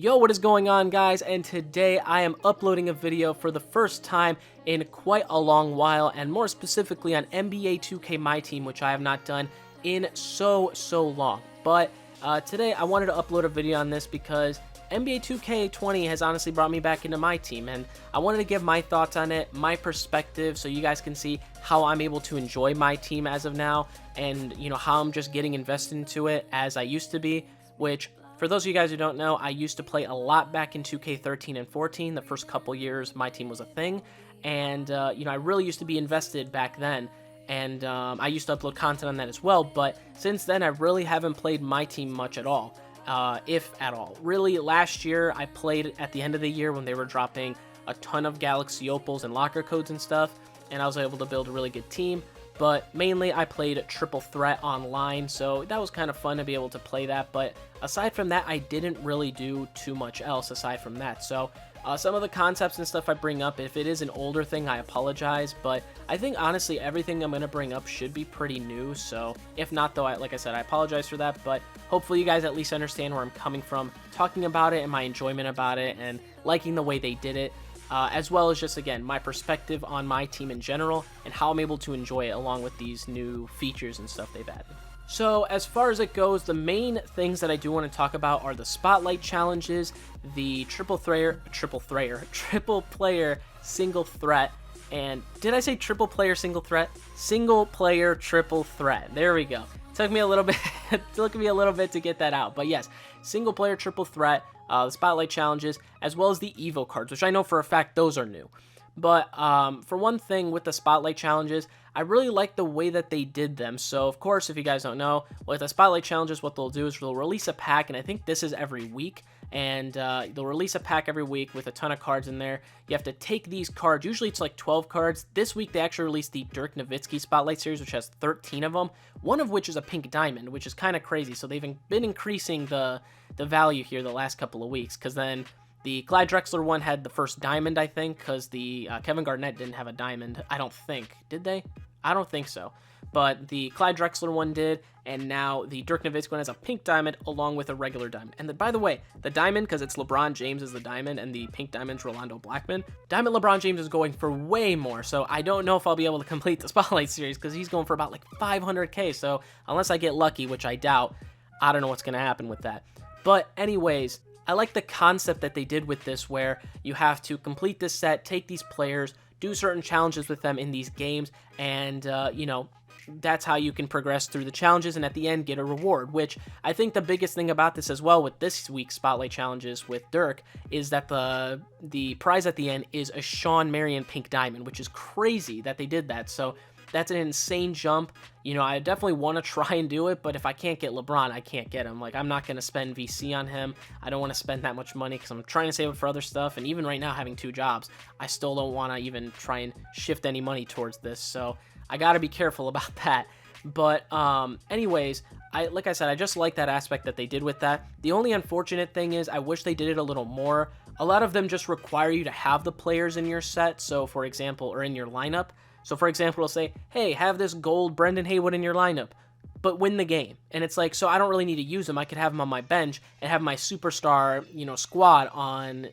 Yo, what is going on, guys? And today I am uploading a video for the first time in quite a long while, and more specifically on NBA 2K MyTeam, which I have not done in so long. But today I wanted to upload a video on this because NBA 2K20 has honestly brought me back into MyTeam, and I wanted to give my thoughts on it, my perspective, so you guys can see how I'm able to enjoy my team as of now, and how I'm just getting invested into it as I used to be, which, for those of you guys who don't know, I used to play a lot back in 2K13 and 14. The first couple years my team was a thing, and I really used to be invested back then, and I used to upload content on that as well. But since then, I really haven't played my team much at all, if at all. Really, last year I played at the end of the year when they were dropping a ton of Galaxy Opals and locker codes and stuff, and I was able to build a really good team. But mainly I played Triple Threat online, so that was kind of fun to be able to play that. But aside from that, I didn't really do too much else aside from that. So some of the concepts and stuff I bring up, if it is an older thing, I apologize. But I think honestly everything I'm going to bring up should be pretty new. So if not, though, like I said, I apologize for that. But hopefully you guys at least understand where I'm coming from, talking about it and my enjoyment about it and liking the way they did it. As well as just, again, my perspective on my team in general and how I'm able to enjoy it along with these new features and stuff they've added. So as far as it goes, the main things that I do want to talk about are the spotlight challenges, the triple player single threat, and did I say triple player single threat? Single player triple threat. There we go. Took me a little bit to get that out, but yes, single player triple threat, the spotlight challenges, as well as the Evo cards, which I know for a fact those are new. But for one thing, with the spotlight challenges, I really like the way that they did them. So of course, if you guys don't know, with the spotlight challenges, what they'll do is they'll release a pack, and I think this is every week, and they'll release a pack every week with a ton of cards in there. You have to take these cards. Usually it's like 12 cards. This week they actually released the Dirk Nowitzki Spotlight Series, which has 13 of them, one of which is a pink diamond, which is kind of crazy. So they've been increasing the value here the last couple of weeks, because then the Clyde Drexler one had the first diamond, I think, because the Kevin Garnett didn't have a diamond. I don't think. Did they? I don't think so. But the Clyde Drexler one did, and now the Dirk Nowitzki one has a pink diamond along with a regular diamond. And by the way, the diamond, because it's LeBron James is the diamond, and the pink diamond's Rolando Blackman. Diamond LeBron James is going for way more, so I don't know if I'll be able to complete the Spotlight Series, because he's going for about like 500k, so unless I get lucky, which I doubt, I don't know what's going to happen with that. But anyways, I like the concept that they did with this, where you have to complete this set, take these players, do certain challenges with them in these games, and, that's how you can progress through the challenges and at the end get a reward, which I think the biggest thing about this as well with this week's Spotlight Challenges with Dirk is that the prize at the end is a Sean Marion pink diamond, which is crazy that they did that. So that's an insane jump. I definitely want to try and do it, but if I can't get LeBron, I can't get him. Like, I'm not going to spend VC on him. I don't want to spend that much money because I'm trying to save it for other stuff, and even right now having 2 jobs, I still don't want to even try and shift any money towards this, so I got to be careful about that. But anyways, like I said, I just like that aspect that they did with that. The only unfortunate thing is I wish they did it a little more. A lot of them just require you to have the players in your set, so for example, or in your lineup. So for example, it'll say, hey, have this gold Brendan Haywood in your lineup, but win the game. And it's like, so I don't really need to use him. I could have him on my bench and have my superstar, squad on,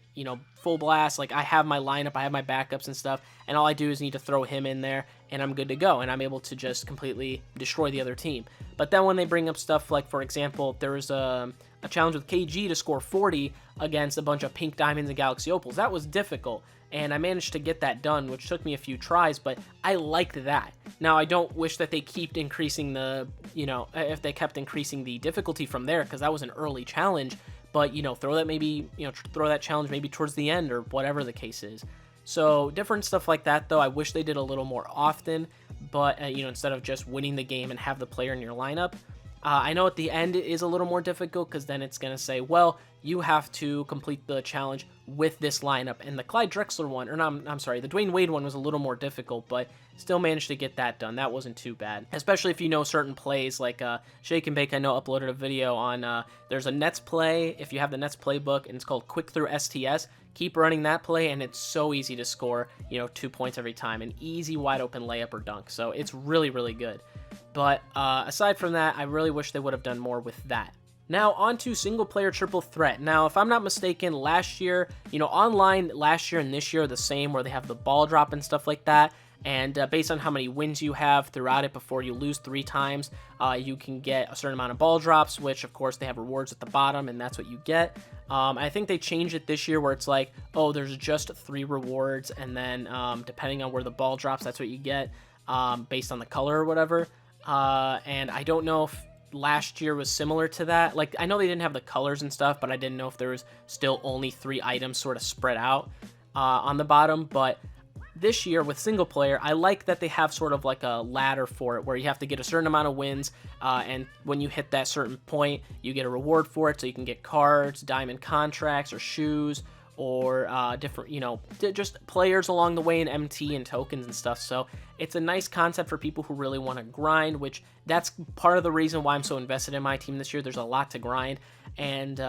full blast. Like, I have my lineup, I have my backups and stuff, and all I do is need to throw him in there, and I'm good to go, and I'm able to just completely destroy the other team. But then when they bring up stuff like, for example, there was a challenge with KG to score 40 against a bunch of pink diamonds and Galaxy Opals. That was difficult, and I managed to get that done, which took me a few tries, but I liked that. Now, I don't wish that they kept increasing if they kept increasing the difficulty from there, because that was an early challenge, but, throw that challenge maybe towards the end or whatever the case is. So different stuff like that, though, I wish they did a little more often, but, instead of just winning the game and have the player in your lineup. I know at the end it is a little more difficult, because then it's going to say, well, you have to complete the challenge with this lineup. And the Clyde Drexler one, or no, I'm sorry, the Dwayne Wade one was a little more difficult, but still managed to get that done. That wasn't too bad, especially if you know certain plays, like Shake and Bake, I know, uploaded a video on, there's a Nets play, if you have the Nets playbook, and it's called Quick Through STS. Keep running that play, and it's so easy to score, 2 points every time, an easy wide open layup or dunk. So it's really, really good. But aside from that, I really wish they would have done more with that. Now on to single player triple threat. Now, if I'm not mistaken, last year, online last year and this year are the same, where they have the ball drop and stuff like that. And based on how many wins you have throughout it, before you lose 3 times, you can get a certain amount of ball drops, which of course they have rewards at the bottom, and that's what you get. I think they changed it this year where it's like, oh, there's just 3 rewards, and then depending on where the ball drops, that's what you get, based on the color or whatever. And I don't know if last year was similar to that. Like, I know they didn't have the colors and stuff, but I didn't know if there was still only 3 items sort of spread out on the bottom. But this year with single player, I like that they have sort of like a ladder for it, where you have to get a certain amount of wins, and when you hit that certain point, you get a reward for it, so you can get cards, diamond contracts, or shoes, or different, just players along the way in MT and tokens and stuff. So it's a nice concept for people who really want to grind, which that's part of the reason why I'm so invested in MyTeam this year. There's a lot to grind, and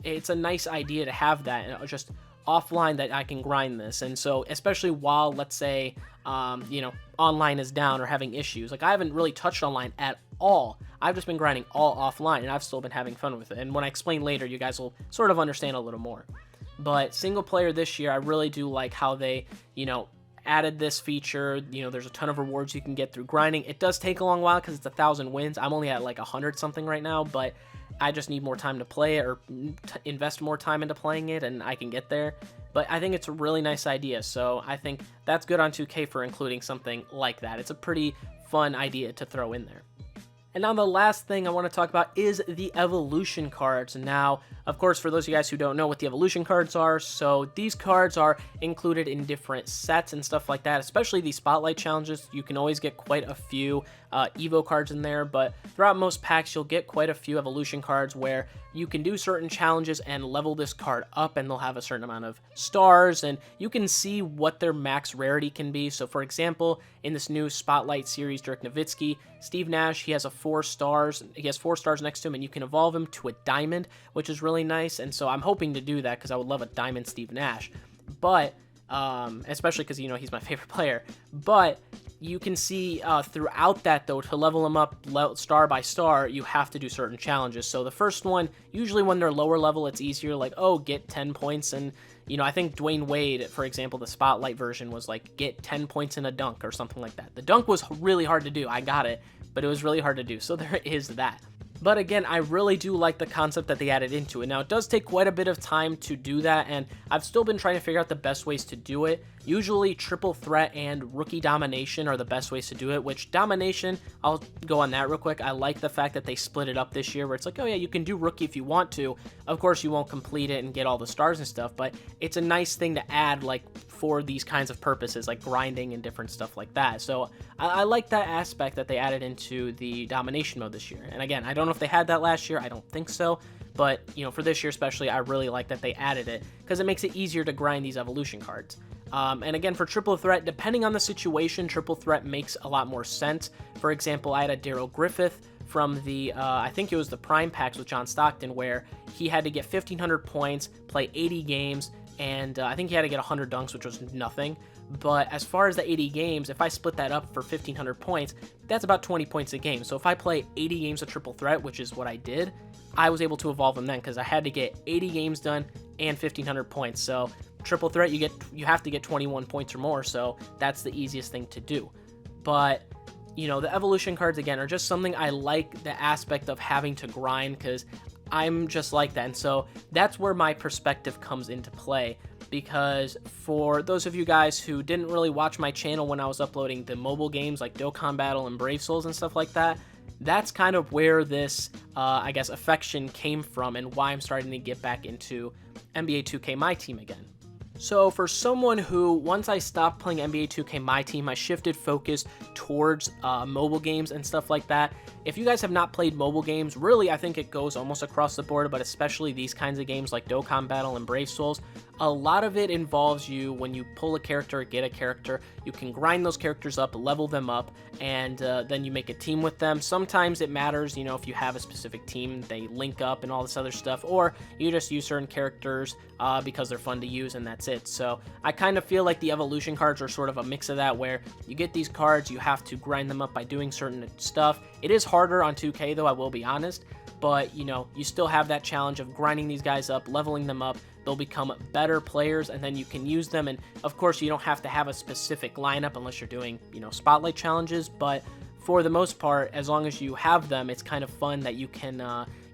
it's a nice idea to have that, and just offline, that I can grind this. And so especially while, let's say, online is down or having issues, like I haven't really touched online at all. I've just been grinding all offline, and I've still been having fun with it. And when I explain later, you guys will sort of understand a little more. But single player this year, I really do like how they, added this feature. There's a ton of rewards you can get through grinding. It does take a long while because it's 1,000 wins. I'm only at like 100 something right now, but I just need more time to play it, or invest more time into playing it, and I can get there. But I think it's a really nice idea, so I think that's good on 2K for including something like that. It's a pretty fun idea to throw in there. And now the last thing I want to talk about is the evolution cards. Now, of course, for those of you guys who don't know what the evolution cards are, so these cards are included in different sets and stuff like that, especially the spotlight challenges. You can always get quite a few Evo cards in there, but throughout most packs, you'll get quite a few evolution cards where you can do certain challenges and level this card up, and they'll have a certain amount of stars, and you can see what their max rarity can be. So for example, in this new Spotlight series, Dirk Nowitzki, Steve Nash, he has 4 stars. He has 4 stars next to him, and you can evolve him to a diamond, which is really nice. And so I'm hoping to do that because I would love a diamond Steve Nash. But especially because he's my favorite player. But you can see throughout that, though, to level them up star by star, you have to do certain challenges. So the first one, usually when they're lower level, it's easier, like, oh, get 10 points. And I think Dwayne Wade, for example, the Spotlight version was like, get 10 points in a dunk or something like that. The dunk was really hard to do. I got it, but it was really hard to do. So there is that. But again, I really do like the concept that they added into it. Now, it does take quite a bit of time to do that, and I've still been trying to figure out the best ways to do it. Usually, triple threat and rookie domination are the best ways to do it, which domination, I'll go on that real quick. I like the fact that they split it up this year, where it's like, oh yeah, you can do rookie if you want to. Of course, you won't complete it and get all the stars and stuff, but it's a nice thing to add, like, for these kinds of purposes, like grinding and different stuff like that. So I like that aspect that they added into the domination mode this year. And again, I don't know if they had that last year. I don't think so. But, for this year especially, I really like that they added it because it makes it easier to grind these evolution cards. And again, for triple threat, depending on the situation, triple threat makes a lot more sense. For example, I had a Daryl Griffith from the, I think it was the Prime Packs with John Stockton, where he had to get 1,500 points, play 80 games, and I think he had to get 100 dunks, which was nothing. But as far as the 80 games, if I split that up for 1,500 points, that's about 20 points a game. So if I play 80 games of triple threat, which is what I did, I was able to evolve him then because I had to get 80 games done and 1,500 points. So triple threat, you have to get 21 points or more, so that's the easiest thing to do. But the evolution cards, again, are just something I like, the aspect of having to grind, because I'm just like that. And so that's where my perspective comes into play, because for those of you guys who didn't really watch my channel when I was uploading the mobile games like Dokkan Battle and Brave Souls and stuff like that, that's kind of where this, I guess, affection came from, and why I'm starting to get back into NBA 2K MyTeam again. So for someone who, once I stopped playing NBA 2K MyTeam, I shifted focus towards mobile games and stuff like that. If you guys have not played mobile games, really I think it goes almost across the board, but especially these kinds of games like Dokkan Battle and Brave Souls, a lot of it involves you, when you pull a character, get a character, you can grind those characters up, level them up, and then you make a team with them. Sometimes it matters, if you have a specific team, they link up and all this other stuff, or you just use certain characters because they're fun to use, and that's it. So I kind of feel like the evolution cards are sort of a mix of that, where you get these cards, you have to grind them up by doing certain stuff. It is harder on 2K though, I will be honest, but you know, you still have that challenge of grinding these guys up, leveling them up. They'll become better players, and then you can use them. And of course, you don't have to have a specific lineup unless you're doing, you know, spotlight challenges, but for the most part, as long as you have them, it's kind of fun that you can,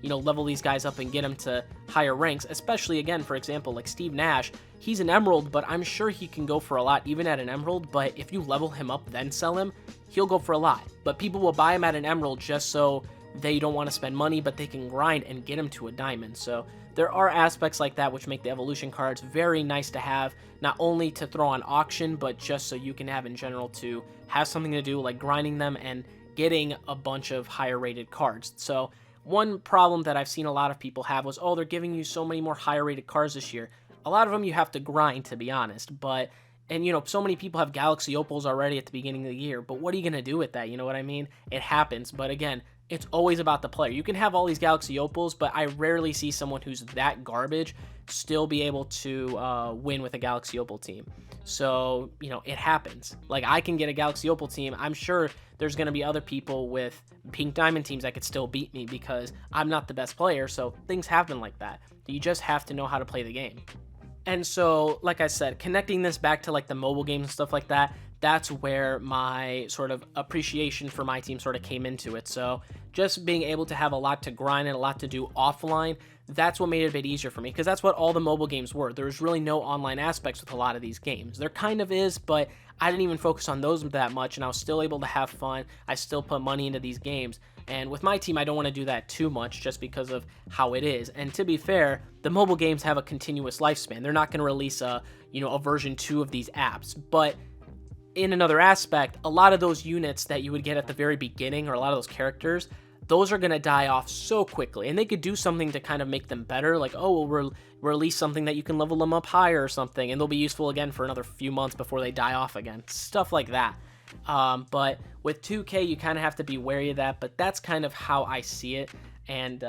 you know, level these guys up and get them to higher ranks, especially, again, for example, like Steve Nash. He's an emerald, but I'm sure he can go for a lot even at an emerald, but if you level him up then sell him, he'll go for a lot. But people will buy him at an emerald just so they don't want to spend money, but they can grind and get him to a diamond. So there are aspects like that which make the evolution cards very nice to have, not only to throw on auction, but just so you can have in general to have something to do, like grinding them and getting a bunch of higher rated cards. So one problem that I've seen a lot of people have was, oh, they're giving you so many more higher rated cards this year. A lot of them you have to grind, to be honest, but, and you know, so many people have Galaxy Opals already at the beginning of the year, but what are you going to do with that? You know what I mean? It happens, but again, it's always about the player. You can have all these Galaxy Opals, but I rarely see someone who's that garbage still be able to win with a Galaxy Opal team. So, you know, it happens. Like, I can get a Galaxy Opal team. I'm sure there's going to be other people with Pink Diamond teams that could still beat me because I'm not the best player, so things happen like that. You just have to know how to play the game. And so, like I said, connecting this back to like the mobile games and stuff like that, that's where my sort of appreciation for MyTeam sort of came into it. So just being able to have a lot to grind and a lot to do offline, that's what made it a bit easier for me, because that's what all the mobile games were. There was really no online aspects with a lot of these games. There kind of is, but I didn't even focus on those that much, and I was still able to have fun. I still put money into these games. And with MyTeam, I don't want to do that too much just because of how it is. And to be fair, the mobile games have a continuous lifespan. They're not going to release a version 2 of these apps. But in another aspect, a lot of those units that you would get at the very beginning, or a lot of those characters, those are going to die off so quickly. And they could do something to kind of make them better, like, oh, we'll release something that you can level them up higher or something, and they'll be useful again for another few months before they die off again. Stuff like that. But with 2K, you kind of have to be wary of that, but that's kind of how I see it. And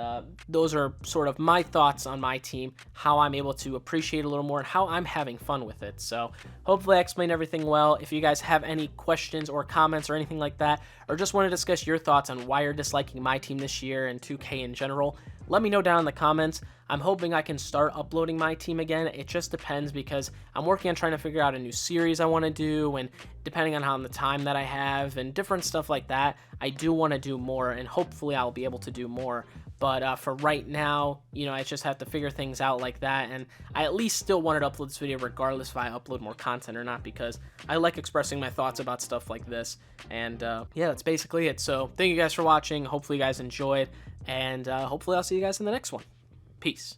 those are sort of my thoughts on MyTeam, how I'm able to appreciate a little more, and how I'm having fun with it. So hopefully I explained everything well. If you guys have any questions or comments or anything like that, or just want to discuss your thoughts on why you're disliking MyTeam this year and 2K in general, let me know down in the comments. I'm hoping I can start uploading MyTeam again. It just depends, because I'm working on trying to figure out a new series I want to do, and depending on how the time that I have and different stuff like that, I do want to do more, and hopefully I'll be able to do more. But for right now, I just have to figure things out like that, and I at least still wanted to upload this video regardless if I upload more content or not, because I like expressing my thoughts about stuff like this. And yeah, that's basically it. So thank you guys for watching. Hopefully you guys enjoyed, and hopefully I'll see you guys in the next one. Peace.